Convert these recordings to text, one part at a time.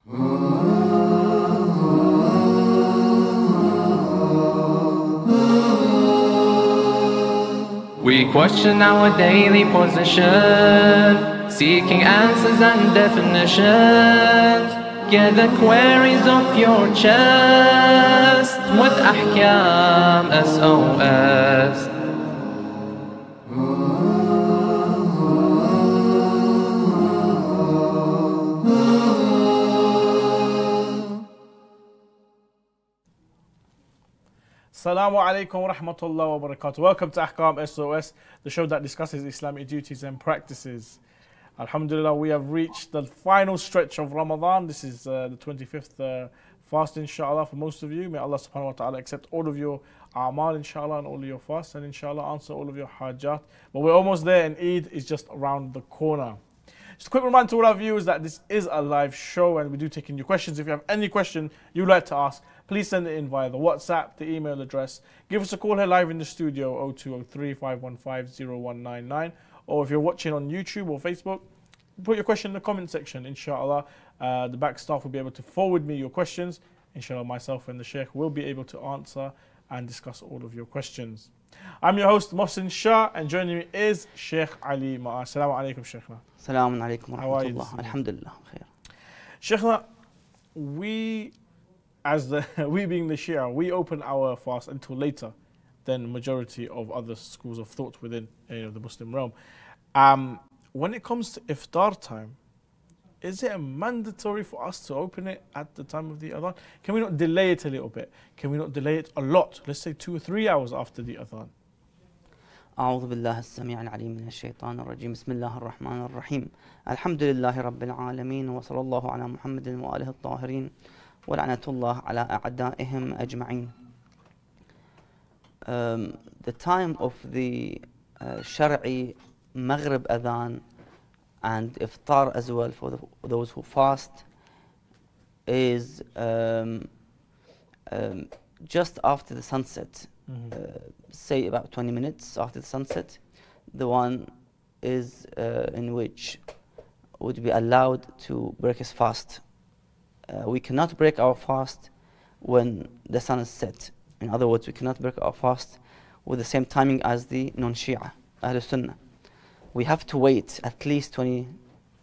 We question our daily position, seeking answers and definitions. Get the queries off your chest with Ahkam SOS. Assalamu alaikum wa rahmatullahi wa barakatuh. Welcome to Ahkam SOS, the show that discusses Islamic duties and practices. Alhamdulillah, we have reached the final stretch of Ramadan. This is the 25th fast, inshallah, for most of you. May Allah subhanahu wa ta'ala accept all of your a'mal, inshallah, and all of your fasts, and inshallah answer all of your hajat. But we're almost there, and Eid is just around the corner. Just a quick reminder to all our viewers that this is a live show, and we do take in your questions. If you have any question you'd like to ask, please send it in via the WhatsApp, the email address. Give us a call here live in the studio, 0203 515 0199. Or if you're watching on YouTube or Facebook, put your question in the comment section, inshallah. The back staff will be able to forward me your questions. Inshallah, myself and the Sheikh will be able to answer and discuss all of your questions. I'm your host, Mohsin Shah, and joining me is Sheikh Ali Maash. Assalamu alaikum, Sheikhna. Assalamu alaikum wa How are you? rahmatullah. Alhamdulillah. Khair. Sheikhna, we being the Shia, we open our fast until later than the majority of other schools of thought within the Muslim realm. When it comes to iftar time, is it mandatory for us to open it at the time of the adhan? Can we not delay it a little bit? Can we not delay it a lot? Let's say 2 or 3 hours after the adhan. أعوذ بالله السميع العليم من الشيطان الرجيم بسم الله الرحمن الرحيم الحمد لله رب العالمين وصلى الله على محمد وآله الطاهرين ولعنة الله على أعدائهم أجمعين. The time of the Shar'i Maghrib adhan and iftar as well for those who fast is just after the sunset. Say about 20 minutes after the sunset. The one is in which would be allowed to break his fast. We cannot break our fast when the sun is set. In other words, we cannot break our fast with the same timing as the non-Shia, Ahlul Sunnah. We have to wait at least 20,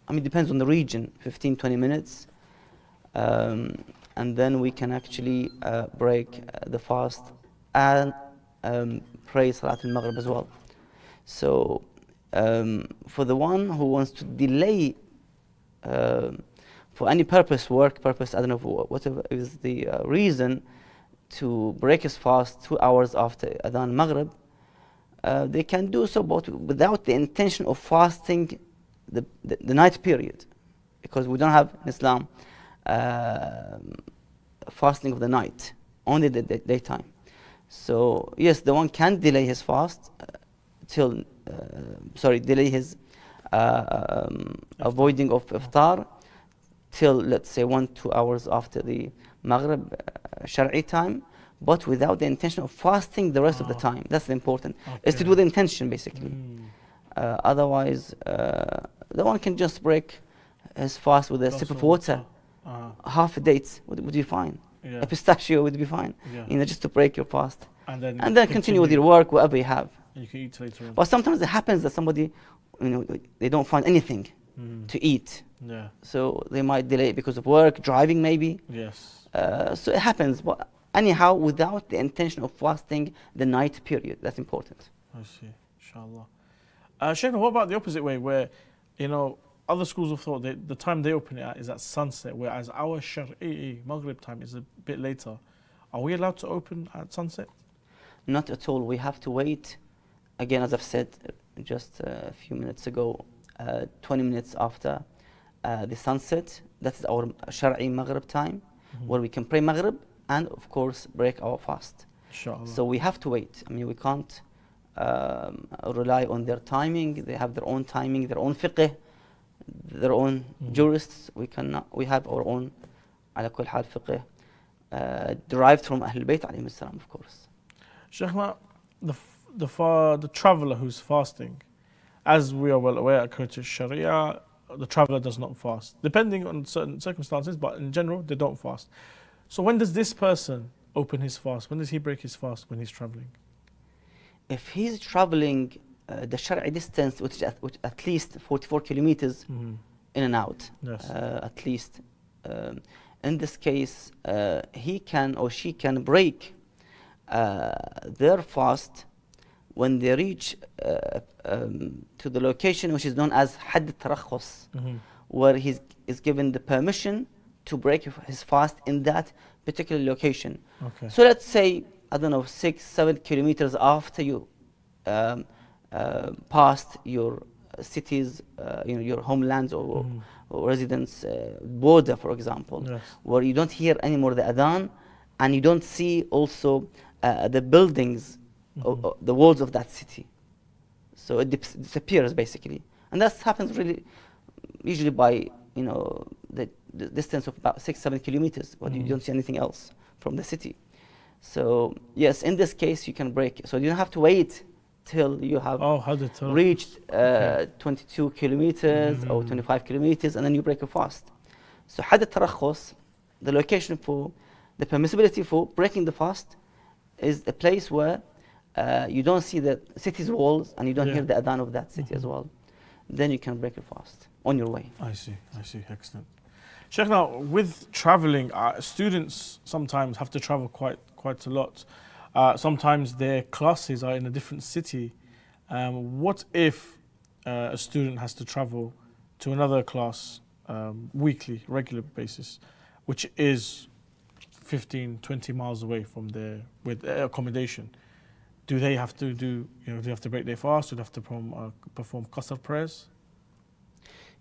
it depends on the region, 15-20 minutes. And then we can actually break the fast and pray Salat al-Maghrib as well. So for the one who wants to delay for any purpose, work purpose, I don't know, whatever is the reason to break his fast 2 hours after Adhan Maghrib, they can do so, but without the intention of fasting the night period, because we don't have in Islam fasting of the night, only the daytime. So yes, the one can delay his fast delay his avoiding of iftar till, let's say, 1-2 hours after the Maghrib Shar'i time, but without the intention of fasting the rest of the time. That's the important. Okay. It's to do with intention, basically. Otherwise, the one can just break his fast with a sip of water. Half a date would be fine. Yeah. A pistachio would be fine. Yeah. Just to break your fast. And then continue with your work, whatever you have. And you can eat later on. But sometimes it happens that somebody, they don't find anything to eat. Yeah. So they might delay it because of work, driving maybe. Yes. So it happens, but anyhow, without the intention of fasting the night period. That's important. I see, inshallah. Sheikh, what about the opposite way, where, other schools of thought, the time they open it at is at sunset, whereas our Shar'i Maghrib time is a bit later. Are we allowed to open at sunset? Not at all. We have to wait. Again, as I've said just a few minutes ago, 20 minutes after the sunset. That is our Shar'i Maghrib time, where we can pray Maghrib and, of course, break our fast. Inshallah. So we have to wait. We can't rely on their timing. They have their own timing, their own fiqh, their own jurists. We cannot. We have our own, ala kull hal, fiqh derived from Ahlulbayt alayhim as-salam, of course. Sheikhna, the traveller who's fasting, as we are well aware, according to Sharia, the traveler does not fast, depending on certain circumstances, but in general, they don't fast. So when does this person open his fast? When does he break his fast when he's traveling? If he's traveling the Shar'i distance, which is at least 44 kilometers in and out, Yes. at least, in this case, he can or she can break their fast when they reach to the location which is known as Hadd al-Tarakhus, where he is given the permission to break his fast in that particular location. Okay. So let's say, I don't know, 6-7 kilometers after you past your cities, your homelands or residence border, for example, Yes. where you don't hear anymore the adhan, and you don't see also the buildings, the walls of that city. So it disappears basically, and that happens really usually by the distance of about 6-7 kilometers, where you don't see anything else from the city. So yes, in this case you can break. So you don't have to wait till you have reached 22 kilometers or 25 kilometers, and then you break a fast. So Hadd al-Tarakhus, the location for the permissibility for breaking the fast, is a place where you don't see the city's walls and you don't hear the adhan of that city as well. Then you can break your fast on your way. I see, excellent. Sheikh, now with traveling, students sometimes have to travel quite a lot. Sometimes their classes are in a different city. What if a student has to travel to another class weekly, regular basis, which is 15-20 miles away from their accommodation? Do they have to do they have to break their fast? Do they have to perform qasr prayers?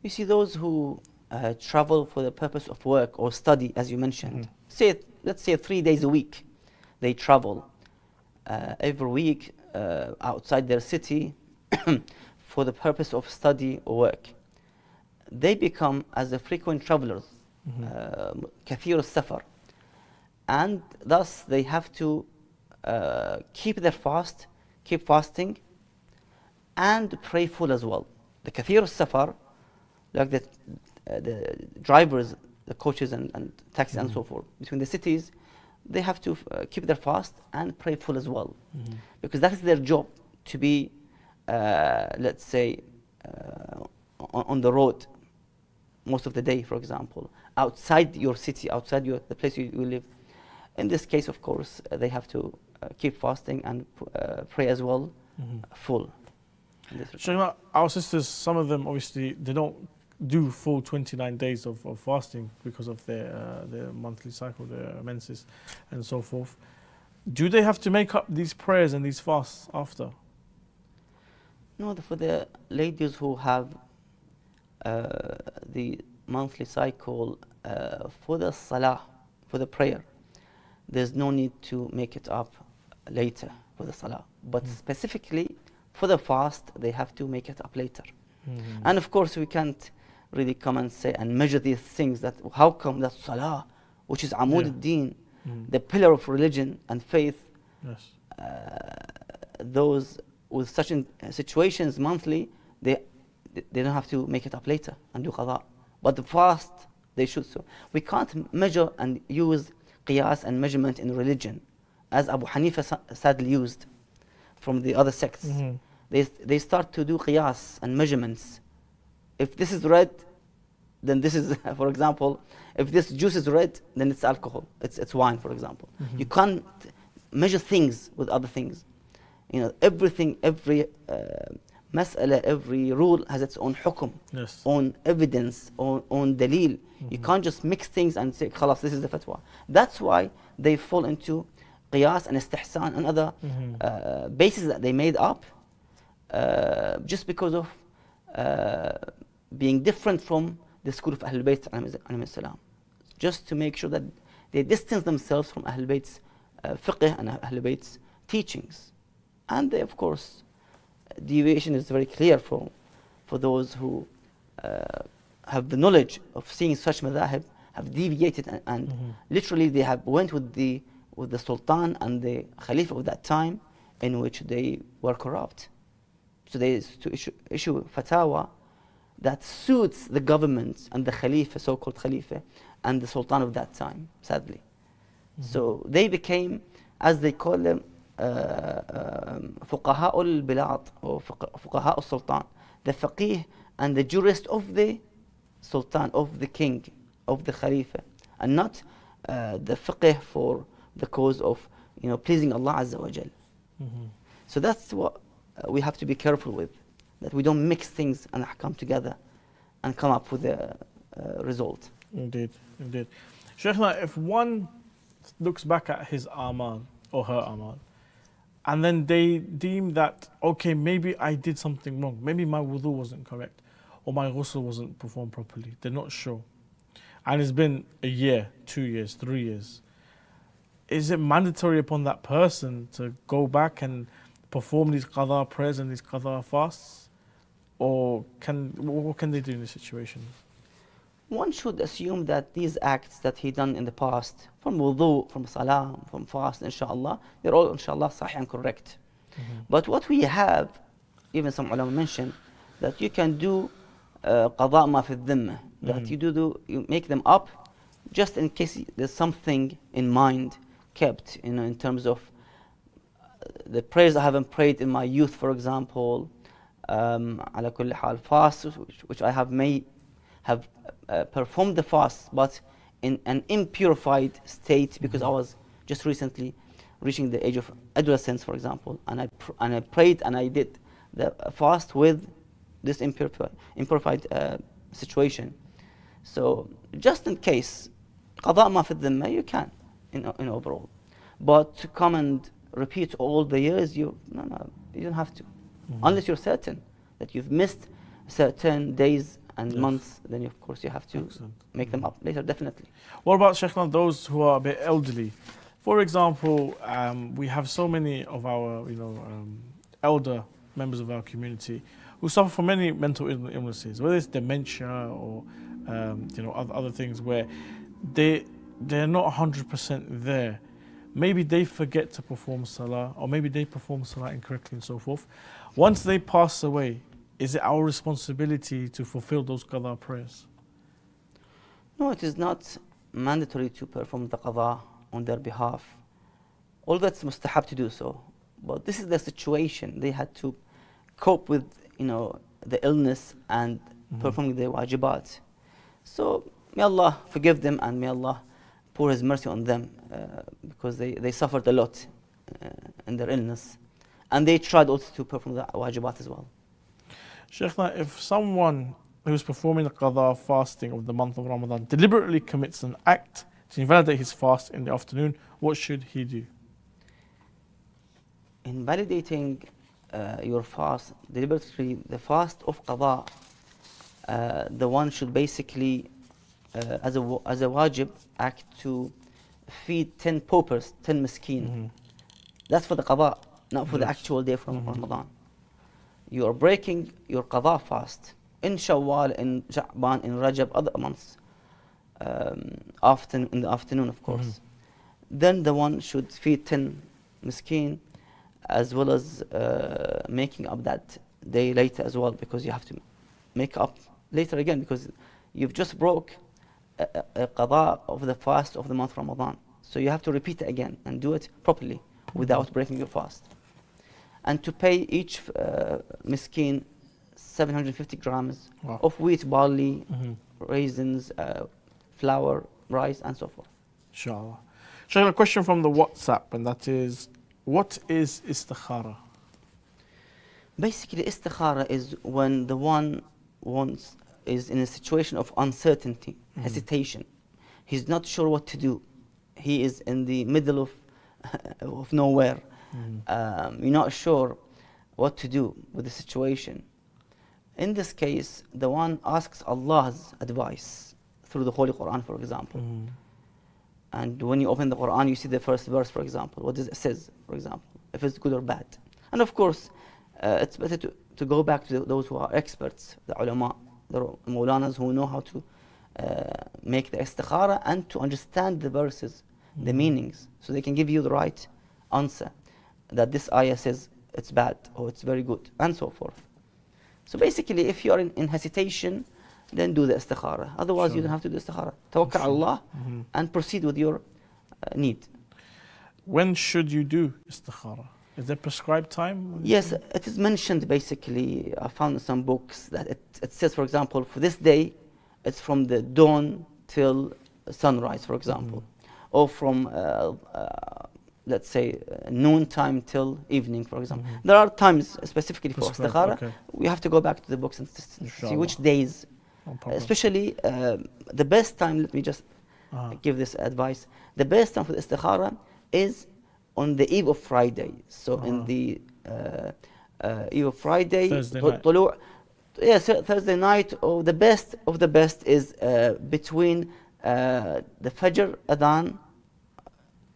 You see, those who travel for the purpose of work or study, as you mentioned, let's say 3 days a week, they travel every week outside their city for the purpose of study or work. They become as a frequent travelers, kathir al-safar, and thus they have to keep their fast, keep fasting, and pray full as well. The kathir al-safar, like the drivers, the coaches and taxis and so forth between the cities, they have to keep their fast and pray full as well, because that is their job, to be let's say on the road most of the day, for example, outside your city, outside the place you live. In this case, of course, they have to keep fasting and pray as well, full. So our sisters, some of them obviously they don't do full 29 days of fasting because of their monthly cycle, their menses and so forth. Do they have to make up these prayers and these fasts after? No, for the ladies who have the monthly cycle, for the salah, for the prayer, there's no need to make it up later for the salah. But specifically for the fast, they have to make it up later. And of course, we can't really come and say and measure these things, that how come that salah, which is amud al-din, the pillar of religion and faith, those with such situations monthly, they don't have to make it up later and do qada. But the fast, they should. So we can't measure and use qiyas and measurement in religion, as Abu Hanifa sadly used from the other sects. They start to do qiyas and measurements. If this is red, then this is, for example, if this juice is red, then it's alcohol, it's wine, for example. You can't measure things with other things. Everything, every mas'ala, every rule has its own hukum, own evidence, own dalil. You can't just mix things and say, khalas, this is the fatwa. That's why they fall into qiyas and istihsan and other bases that they made up just because of being different from the school of Ahlulbayt, just to make sure that they distance themselves from Ahlulbayt's fiqh and Ahlulbayt's teachings. And they, of course, deviation is very clear for those who have the knowledge of seeing such madhahib, have deviated and literally they have went with the sultan and the khalifa of that time, in which they were corrupt. So they used to issue fatwa that suits the government and the Khalifa, so-called Khalifa, and the Sultan of that time, sadly. So they became, as they call them, فقهاء البلاد or فقهاء السلطان, the faqih and the jurist of the Sultan, of the king, of the Khalifa, and not the fiqh for the cause of pleasing Allah Azza wa Jal. So that's what we have to be careful with, that we don't mix things and ahkam together and come up with a result. Indeed, indeed. Shaykhna, if one looks back at his amal or her amal, and then they deem that, okay, maybe I did something wrong, maybe my wudu wasn't correct, or my ghusl wasn't performed properly, they're not sure, and it's been a year, 2 years, 3 years, is it mandatory upon that person to go back and perform these qadha prayers and these qadha fasts, or what can they do in this situation? One should assume that these acts that he done in the past, from wudu, from salah, from fast, inshallah, they're all inshallah sahih and correct. But what we have, even some ulama mention, that you can do qada ma fi dhimma, that you make them up just in case there's something in mind kept, in terms of the prayers I haven't prayed in my youth, for example, ala kulli hal, fasts which I have performed the fast, but in an impurified state, because I was just recently reaching the age of adolescence, for example, and I prayed and I did the fast with this impurified situation. So just in case, qada ma fi dhimma, you can in overall, but to come and repeat all the years, you don't have to, unless you're certain that you've missed certain days and months, then of course you have to make them up later, definitely. What about, Shaykhna, those who are a bit elderly? For example, we have so many of our elder members of our community who suffer from many mental illnesses, whether it's dementia or other things where they're not 100% there. Maybe they forget to perform salah, or maybe they perform salah incorrectly and so forth. Once they pass away, is it our responsibility to fulfill those qadha prayers? No, it is not mandatory to perform the qadha on their behalf. Although it's mustahab to do so, but this is the situation. They had to cope with the illness and performing the wajibat. So may Allah forgive them, and may Allah pour His mercy on them, because they suffered a lot in their illness, and they tried also to perform the wajibat as well. Shaykhna, if someone who's performing the qadha fasting of the month of Ramadan deliberately commits an act to invalidate his fast in the afternoon, what should he do? In validating your fast, deliberately, the fast of qadha, the one should basically, as a wajib, act to feed 10 paupers, 10 miskeen. That's for the qadha, not for the actual day from Ramadan. You are breaking your qadha fast in Shawwal, in Sha'ban, in Rajab, other months, in the afternoon, of course. Then the one should feed 10 miskeen, as well as making up that day later as well, because you have to make up later again, because you've just broke a qadha of the fast of the month Ramadan. So you have to repeat it again and do it properly without breaking your fast. And to pay each miskeen 750 grams of wheat, barley, raisins, flour, rice, and so forth. Inshallah. Shaykh, a question from the WhatsApp, and that is, what is istikhara? Basically, istikhara is when the one is in a situation of uncertainty, hesitation. He's not sure what to do. He is in the middle of nowhere. You're not sure what to do with the situation. In this case, the one asks Allah's advice through the Holy Quran, for example. And when you open the Quran, you see the first verse, for example. What does it says, for example, if it's good or bad. And of course, it's better to go back to those who are experts, the ulama, the mawlanas, who know how to make the istikhara and to understand the verses, the meanings, so they can give you the right answer, that this ayah says it's bad or it's very good, and so forth. So basically, if you are in hesitation, then do the istikhara. Otherwise, you don't have to do istikhara. Tawakkal Allah and proceed with your need. When should you do istikhara? Is there prescribed time? Yes, it is mentioned basically. I found in some books that it says, for example, for this day, it's from the dawn till sunrise, for example, or from let's say noon time till evening, for example. There are times specifically for istikhara. Okay. We have to go back to the books and see which days. No problem. Especially the best time. Let me just give this advice. The best time for the istikhara is on the eve of Friday. So in the eve of Friday, Thursday night. Yes, Thursday night, or the best of the best is between the Fajr Adhan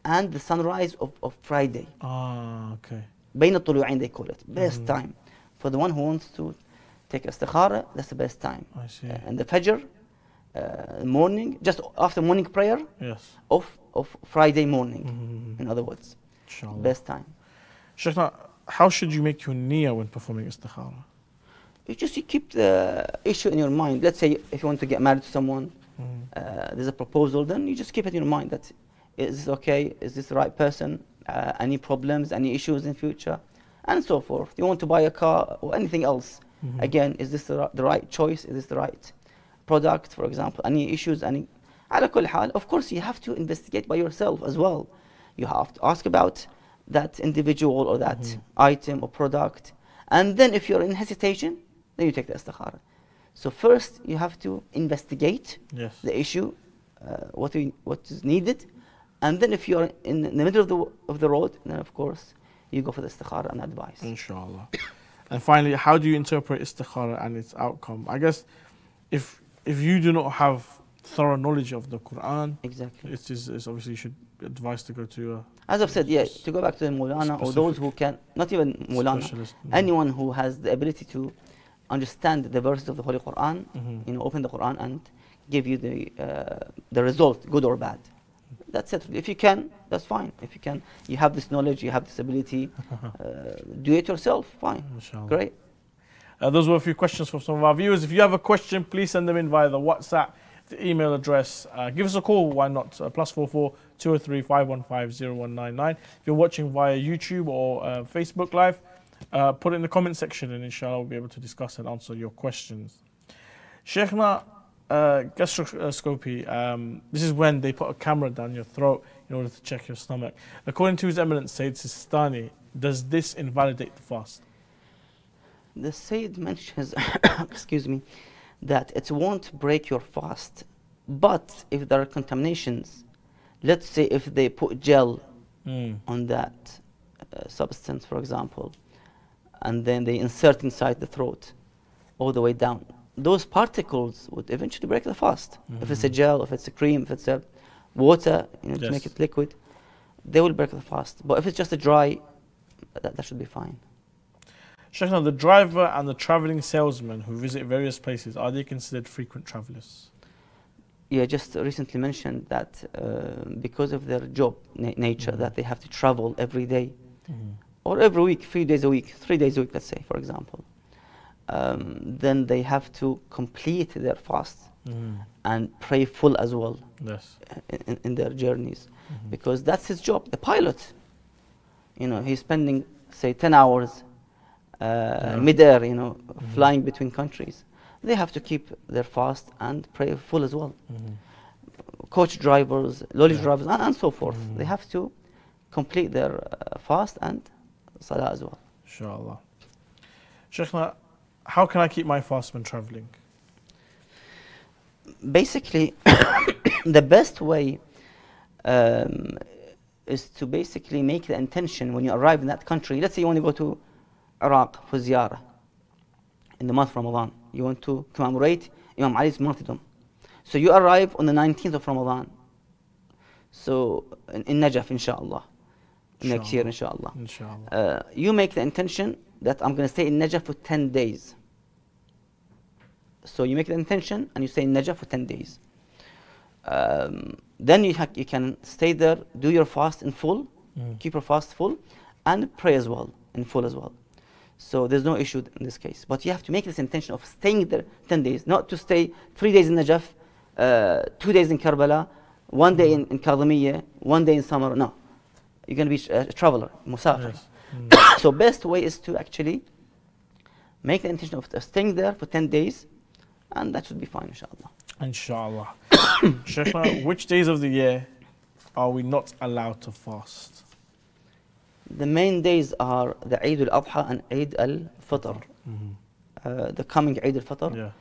and the sunrise of Friday. Okay. بين الطلوعين they call it. Best time. For the one who wants to take istikhara, that's the best time. I see. And the Fajr morning, just after morning prayer Yes. of Friday morning, in other words. Inshallah. Best time. Shaykhna, how should you make your niyyah when performing istikhara? You keep the issue in your mind. Let's say if you want to get married to someone, there's a proposal, then you just keep it in your mind that, is this okay? Is this the right person? Any problems, any issues in future? And so forth. You want to buy a car or anything else. Again, is this the right choice? Is this the right product, for example? Any issues? على كل حال, of course, you have to investigate by yourself as well. You have to ask about that individual or that item or product. And then if you're in hesitation, then you take the istikhara. So first, you have to investigate the issue, what is needed. And then if you're in the middle of the road, then of course, you go for the istikhara and advice. Inshallah. And finally, how do you interpret istikhara and its outcome? I guess if you do not have thorough knowledge of the Quran, Exactly. it's obviously you should advise to go to As I've said, to go back to the Mulana or those who can, not even Mulana, specialist. anyone who has the ability to understand the verses of the Holy Quran, open the Quran and give you the result, good or bad. That's it. If you can, that's fine. If you can, you have this knowledge, you have this ability, do it yourself, fine. Inshallah. Great. Those were a few questions from some of our viewers. If you have a question, please send them in via the WhatsApp, the email address. Give us a call, why not? +44 203 515 0199. If you're watching via YouTube or Facebook Live, put it in the comment section and inshallah we'll be able to discuss and answer your questions. Shaykhna, gastroscopy, this is when they put a camera down your throat in order to check your stomach. According to His Eminence Sayyid Sistani, does this invalidate the fast? The Sayyid mentions, excuse me, that it won't break your fast. But if there are contaminations, let's say if they put gel on that substance, for example, and then they insert inside the throat all the way down, those particles would eventually break the fast. If it's a gel, if it's a cream, if it's a water, to make it liquid, they will break the fast. But if it's just a dry, that should be fine. Shaykhna, the driver and the traveling salesman who visit various places, are they considered frequent travelers? Yeah, just recently mentioned that because of their job nature, that they have to travel every day or every week, 3 days a week, 3 days a week, let's say, for example. Then they have to complete their fast and pray full as well in their journeys, because that's his job. The pilot, he's spending, say, 10 hours mid-air, flying between countries. They have to keep their fast and pray full as well. Coach drivers, lorry drivers, and so forth. They have to complete their fast and salah as well. Inshallah. Shaykhna, how can I keep my fast when traveling? Basically, the best way is to basically make the intention when you arrive in that country. Let's say you want to go to Iraq for ziyarah in the month of Ramadan. You want to commemorate Imam Ali's martyrdom. So you arrive on the 19th of Ramadan. So in Najaf, inshallah. Next year, inshallah. You make the intention that I'm going to stay in Najaf for 10 days. So you make the intention and you stay in Najaf for 10 days. Then you can stay there, do your fast in full, keep your fast full, and pray as well, in full as well. So there's no issue in this case. But you have to make this intention of staying there 10 days, not to stay 3 days in Najaf, 2 days in Karbala, 1 day in Kadhimiyya, 1 day in Samara. No, you're going to be a traveler, musafir. Yes. So best way is to actually make the intention of staying there for 10 days, and that should be fine, inshallah. Inshallah. Shaykhna, which days of the year are we not allowed to fast? The main days are the Eid al-Adha and Eid al-Fitr. The coming Eid al-Fitr,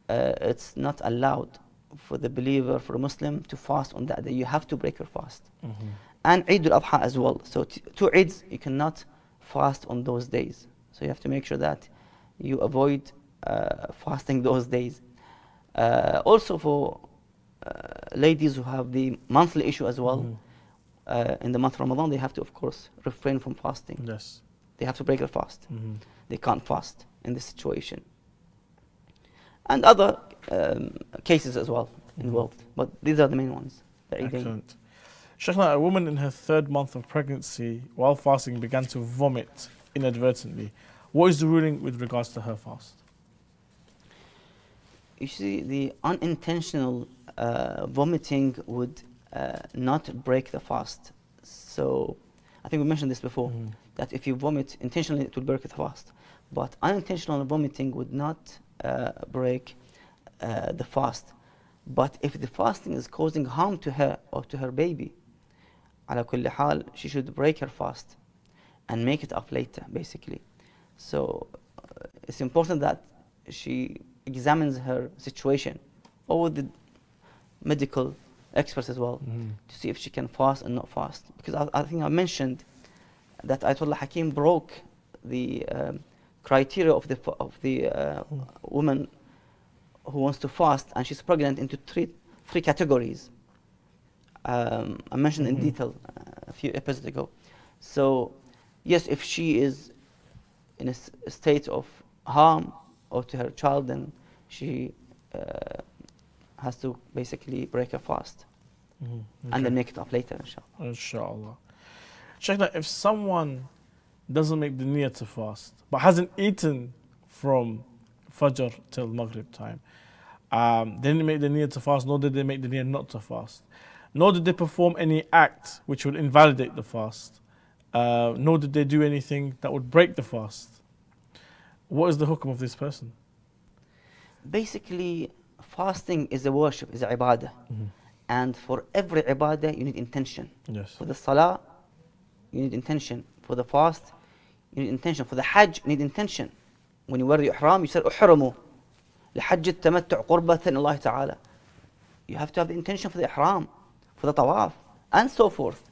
it's not allowed for the believer, for a Muslim, to fast on that day. You have to break your fast. And Eid al-Adha as well. So 2 Eids, you cannot fast on those days. So you have to make sure that you avoid fasting those days. Also for ladies who have the monthly issue as well, in the month of Ramadan, they have to, of course, refrain from fasting. Yes. They have to break their fast. They can't fast in this situation. And other cases as well involved. But these are the main ones. Excellent. Shaykhna, a woman in her 3rd month of pregnancy, while fasting, began to vomit inadvertently. What is the ruling with regards to her fast? You see, the unintentional vomiting would not break the fast. So I think we mentioned this before, that if you vomit intentionally, it will break the fast. But unintentional vomiting would not break the fast. But if the fasting is causing harm to her or to her baby, ala kulli hal, she should break her fast and make it up later, basically. So it's important that she examines her situation, or with the medical experts as well, to see if she can fast and not fast. Because I think I mentioned that Ayatollah Hakim broke the criteria of the woman who wants to fast and she's pregnant into three categories. I mentioned in detail a few episodes ago. So yes, if she is in a state of harm or to her child, then she has to basically break her fast and then make it up later, inshallah. Inshallah. Shaykhna, if someone doesn't make the niyyah to fast, but hasn't eaten from Fajr till Maghrib time, they didn't make the niyyah to fast, nor did they make the niyyah not to fast, nor did they perform any act which would invalidate the fast, nor did they do anything that would break the fast. What is the hukm of this person? Basically, fasting is a worship, is a ibadah. And for every ibadah, you need intention. Yes. For the salah, you need intention. For the fast, you need intention. For the hajj, you need intention. When you wear the ihram, you say, "Uhramu لحج التمتع قربة إلى الله تعالى." You have to have the intention for the ihram, for the tawaf, and so forth.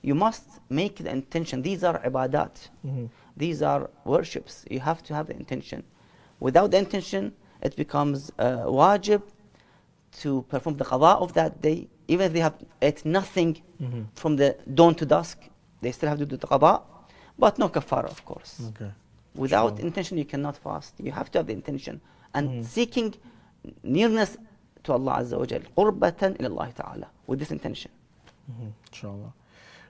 You must make the intention. These are ibadat. These are worships. You have to have the intention. Without the intention, it becomes wajib to perform the qada of that day. Even if they have ate nothing from the dawn to dusk, they still have to do the qada, but no kafara, of course. Without intention, you cannot fast. You have to have the intention. And seeking nearness to Allah Azza wa Jal, qurbatan ila Allah Ta'ala, with this intention. Inshallah.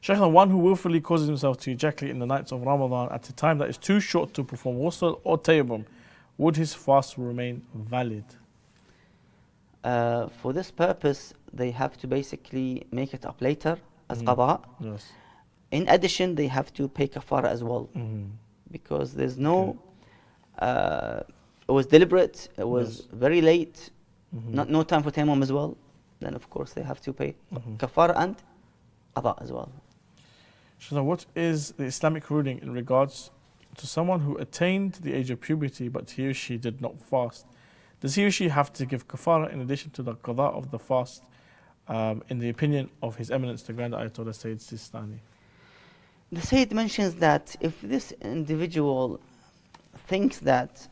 Shaykhna, one who willfully causes himself to ejaculate in the nights of Ramadan at a time that is too short to perform ghusl or tayammum, would his fast remain valid? For this purpose, they have to basically make it up later as qada. Yes. In addition, they have to pay kafara as well, because there's no, it was deliberate, it was very late, no time for tayammum as well. Then of course they have to pay kafara and qada as well. So what is the Islamic ruling in regards to someone who attained the age of puberty but he or she did not fast? Does he or she have to give kafara in addition to the qada of the fast, in the opinion of His Eminence the Grand Ayatollah Sayyid Sistani? The Sayyid mentions that if this individual thinks that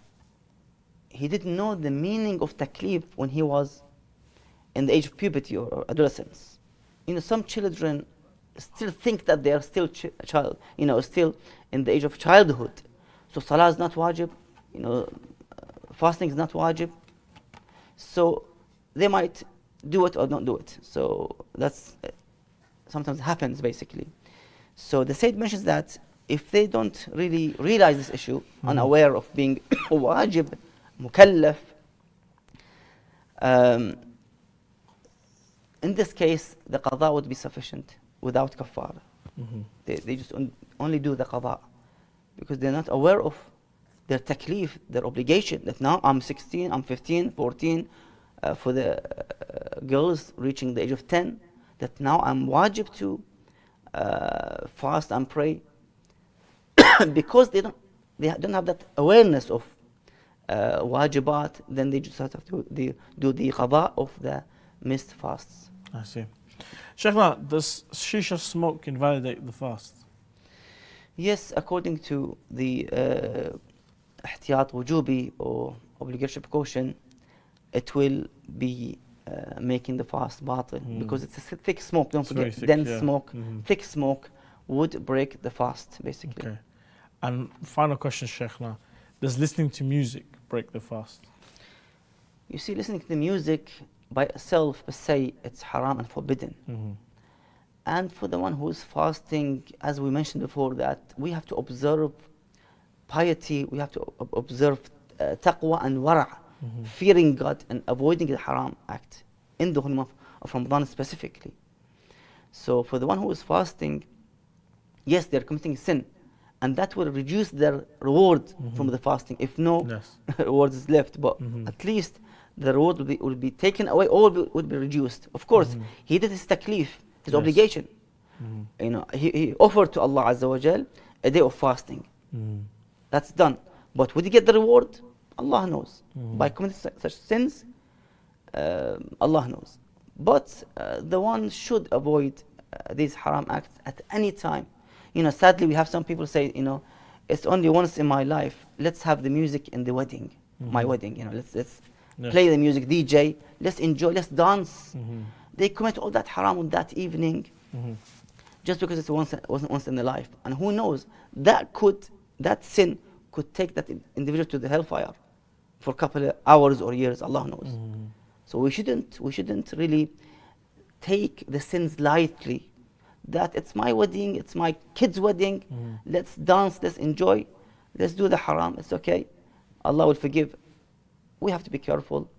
he didn't know the meaning of taklif when he was in the age of puberty or adolescence. You know, some children still think that they are still a child, you know, still in the age of childhood. So salah is not wajib, you know, fasting is not wajib. So they might do it or not do it. So that's sometimes happens basically. So the Sayyid mentions that if they don't really realize this issue, unaware of being wajib, mukallaf, in this case, the qada would be sufficient without kafara. They just only do the qada because they're not aware of their taklif, their obligation, that now I'm 16, I'm 15, 14, for the girls reaching the age of 10, that now I'm wajib to fast and pray. Because they don't have that awareness of wajibat, then they just have to do the qada of the missed fasts. I see. Shaykhna, does shisha smoke invalidate the fast? Yes, according to the ihtiyat wujubi, or obligatory precaution, it will be making the fast batil, because it's a thick smoke. Don't forget, thick, dense yeah. smoke, thick smoke would break the fast, basically. Okay. And final question, Shaykhna, does listening to music break the fast? You see, listening to the music by itself, per se, it's haram and forbidden. And for the one who is fasting, as we mentioned before, that we have to observe piety, we have to observe taqwa and wara', fearing God and avoiding the haram act in the whole month of Ramadan specifically. So for the one who is fasting, yes, they're committing sin, and that will reduce their reward from the fasting, if no reward is left. But at least the reward will be taken away, or will be reduced. Of course, he did his taklif, his obligation. You know, he offered to Allah Azza wa Jal a day of fasting. That's done. But would he get the reward? Allah knows. By committing such sins, Allah knows. But the one should avoid these haram acts at any time. You know, sadly, we have some people say, you know, it's only once in my life. Let's have the music in the wedding, my wedding. You know, let's play the music, DJ. Let's enjoy. Let's dance. They commit all that haram on that evening, just because it's once in their life. And who knows, that sin could take that individual to the hellfire for a couple of hours or years. Allah knows. So we shouldn't really take the sins lightly. That it's my wedding, it's my kid's wedding. Let's dance, let's enjoy, let's do the haram. It's okay. Allah will forgive. We have to be careful,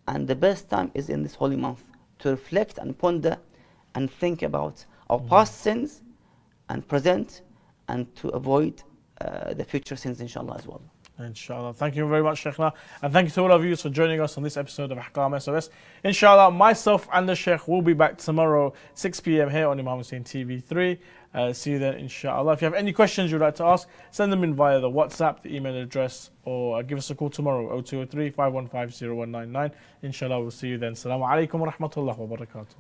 and the best time is in this holy month to reflect and ponder and think about our past sins and present, and to avoid the future sins, inshallah, as well. Inshallah. Thank you very much, Shaykhna. And thank you to all of you for joining us on this episode of Ahkam SOS. Inshallah, myself and the Shaykh will be back tomorrow, 6 p.m. here on Imam Hussein TV 3. See you then, inshallah. If you have any questions you'd like to ask, send them in via the WhatsApp, the email address, or give us a call tomorrow, 0203 515 0199. Inshallah, we'll see you then. Assalamu alaikum wa rahmatullahi wa barakatuh.